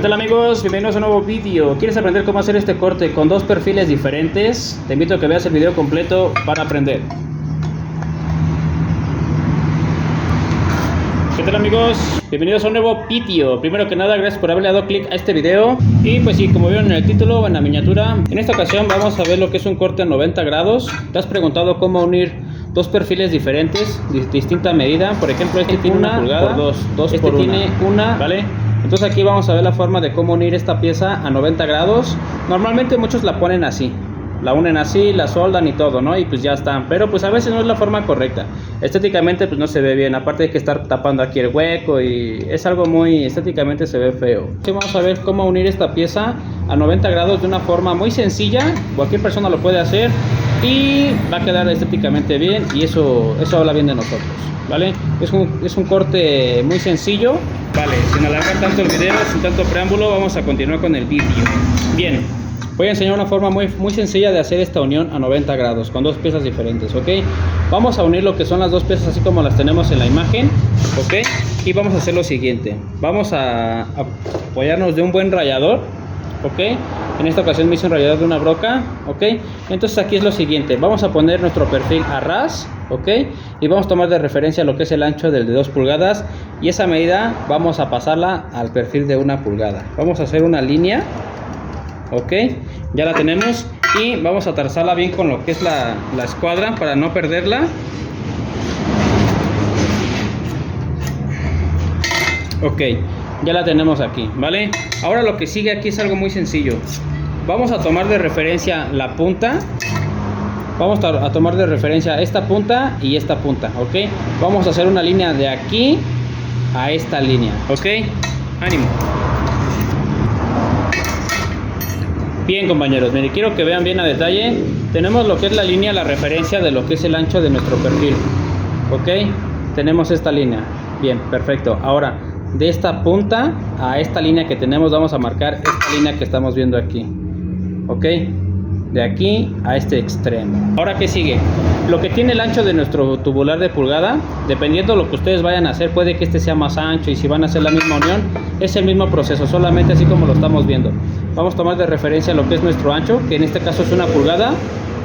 ¿Qué tal amigos? Bienvenidos a un nuevo vídeo. ¿Quieres aprender cómo hacer este corte con dos perfiles diferentes? Te invito a que veas el video completo para aprender. ¿Qué tal amigos? Bienvenidos a un nuevo vídeo. Primero que nada, gracias por haberle dado clic a este video. Y pues sí, como vieron en el título o en la miniatura, en esta ocasión vamos a ver lo que es un corte a 90 grados. ¿Te has preguntado cómo unir dos perfiles diferentes, distinta medida? Por ejemplo, este tiene una pulgada por dos este por tiene una, ¿vale? Entonces aquí vamos a ver la forma de cómo unir esta pieza a 90 grados. Normalmente muchos la ponen así, la unen así, la soldan y todo, ¿no? Y pues ya están, pero pues a veces no es la forma correcta. Estéticamente pues no se ve bien, aparte de que estar tapando aquí el hueco y es algo muy, estéticamente se ve feo. Aquí vamos a ver cómo unir esta pieza a 90 grados de una forma muy sencilla. Cualquier persona lo puede hacer y va a quedar estéticamente bien, y eso habla bien de nosotros, ¿vale? Es un corte muy sencillo. Vale, sin alargar tanto el video, sin tanto preámbulo, vamos a continuar con el vídeo. Bien, voy a enseñar una forma muy sencilla de hacer esta unión a 90 grados con dos piezas diferentes, ¿ok? Vamos a unir lo que son las dos piezas así como las tenemos en la imagen, ¿ok? Y vamos a hacer lo siguiente. Vamos a apoyarnos de un buen rallador, ¿ok? En esta ocasión me hice un rallador de una broca, ¿ok? Entonces aquí es lo siguiente. Vamos a poner nuestro perfil a ras, ¿ok? Y vamos a tomar de referencia lo que es el ancho del de 2 pulgadas. Y esa medida vamos a pasarla al perfil de 1 pulgada. Vamos a hacer una línea, ¿ok? Ya la tenemos. Y vamos a trazarla bien con lo que es la escuadra para no perderla. Ok, ya la tenemos aquí, ¿vale? Ahora lo que sigue aquí es algo muy sencillo. Vamos a tomar de referencia la punta. Vamos a tomar de referencia esta punta y esta punta, ¿ok? Vamos a hacer una línea de aquí a esta línea, ¿ok? ¡Ánimo! Bien compañeros, miren, quiero que vean bien a detalle. Tenemos lo que es la línea, la referencia de lo que es el ancho de nuestro perfil, ¿ok? Tenemos esta línea. Bien, perfecto. Ahora, de esta punta a esta línea que tenemos, vamos a marcar esta línea que estamos viendo aquí, ¿ok? De aquí a este extremo. Ahora, ¿qué sigue? Lo que tiene el ancho de nuestro tubular de pulgada, dependiendo de lo que ustedes vayan a hacer, puede que este sea más ancho, y si van a hacer la misma unión, es el mismo proceso, solamente así como lo estamos viendo. Vamos a tomar de referencia lo que es nuestro ancho, que en este caso es 1 pulgada.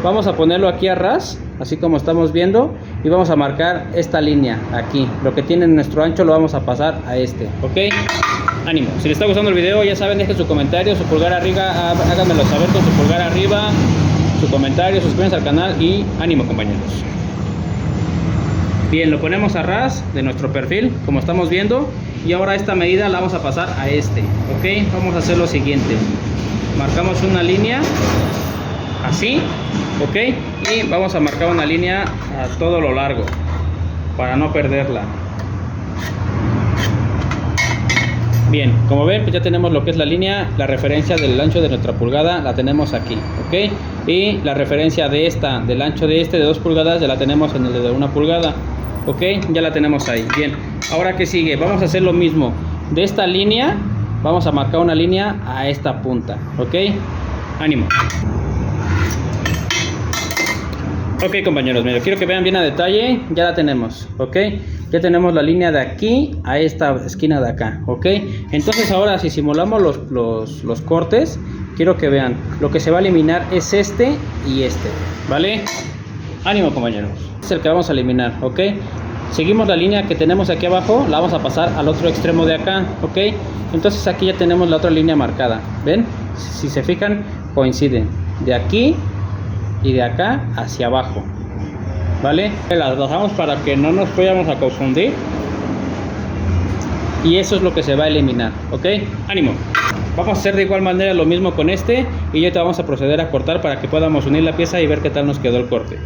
Vamos a ponerlo aquí a ras, así como estamos viendo, y vamos a marcar esta línea aquí. Lo que tiene nuestro ancho lo vamos a pasar a este, ¿ok? Ánimo. Si les está gustando el video, ya saben, dejen su comentario, su pulgar arriba, háganmelo saber con su pulgar arriba, su comentario, suscríbanse al canal y ánimo compañeros. Bien, lo ponemos a ras de nuestro perfil, como estamos viendo, y ahora esta medida la vamos a pasar a este, ¿ok? Vamos a hacer lo siguiente. Marcamos una línea así, ok, y vamos a marcar una línea a todo lo largo para no perderla. Bien, como ven, pues ya tenemos lo que es la línea, la referencia del ancho de nuestra pulgada la tenemos aquí, ok, y la referencia de esta, del ancho de este de 2 pulgadas, ya la tenemos en el de 1 pulgada, ok, ya la tenemos ahí. Bien, ahora ¿qué sigue? Vamos a hacer lo mismo. De esta línea vamos a marcar una línea a esta punta, ok, ánimo. Ok compañeros, miren, quiero que vean bien a detalle. Ya la tenemos, ok. Ya tenemos la línea de aquí a esta esquina de acá, ok. Entonces ahora, si simulamos los cortes, quiero que vean, lo que se va a eliminar es este y este, ¿vale? Ánimo compañeros, este es el que vamos a eliminar, ok. Seguimos la línea que tenemos aquí abajo, la vamos a pasar al otro extremo de acá, ok. Entonces aquí ya tenemos la otra línea marcada, ¿ven? Si se fijan, coinciden de aquí y de acá hacia abajo, ¿vale? Las dejamos para que no nos vayamos a confundir, y eso es lo que se va a eliminar, ¿ok? ¡Ánimo! Vamos a hacer de igual manera lo mismo con este, y ya te vamos a proceder a cortar para que podamos unir la pieza y ver qué tal nos quedó el corte.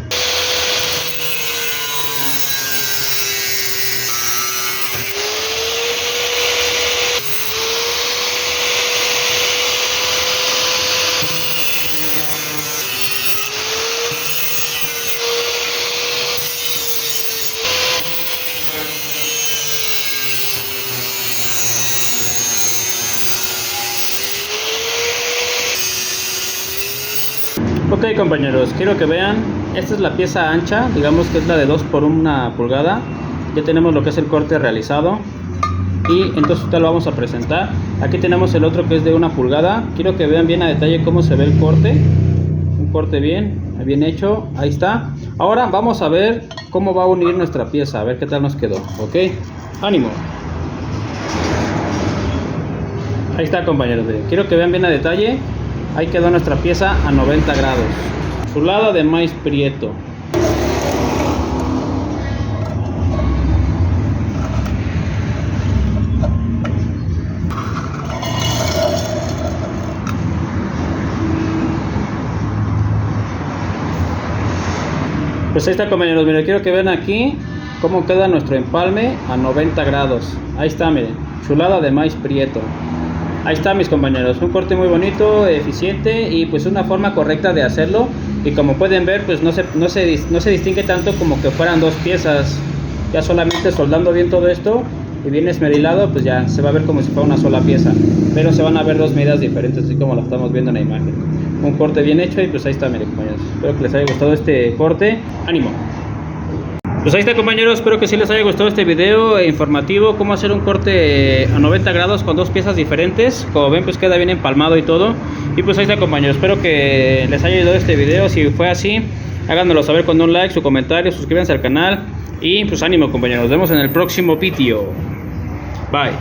Ok compañeros, quiero que vean, esta es la pieza ancha, digamos que es la de 2 por 1 pulgada. Ya tenemos lo que es el corte realizado. y entonces ahorita lo vamos a presentar. Aquí tenemos el otro que es de 1 pulgada. Quiero que vean bien a detalle cómo se ve el corte. Un corte bien hecho, ahí está. Ahora vamos a ver cómo va a unir nuestra pieza, a ver qué tal nos quedó, ok. Ánimo. Ahí está, compañeros, quiero que vean bien a detalle. Ahí quedó nuestra pieza a 90 grados. Chulada de maíz prieto. Pues ahí está, compañeros, miren, quiero que vean aquí cómo queda nuestro empalme a 90 grados. Ahí está, miren, chulada de maíz prieto. Ahí está, mis compañeros, un corte muy bonito, eficiente y pues una forma correcta de hacerlo. Y como pueden ver, pues no se distingue tanto como que fueran dos piezas. Ya solamente soldando bien todo esto y bien esmerilado, pues ya se va a ver como si fuera una sola pieza. Pero se van a ver dos medidas diferentes, así como lo estamos viendo en la imagen. Un corte bien hecho y pues ahí está, miren, compañeros. Espero que les haya gustado este corte. ¡Ánimo! Pues ahí está, compañeros, espero que sí les haya gustado este video informativo, cómo hacer un corte a 90 grados con dos piezas diferentes. Como ven, pues queda bien empalmado y todo. Y pues ahí está, compañeros, espero que les haya ayudado este video. Si fue así, háganmelo saber con un like, su comentario, suscríbanse al canal. Y pues ánimo, compañeros, nos vemos en el próximo video. Bye.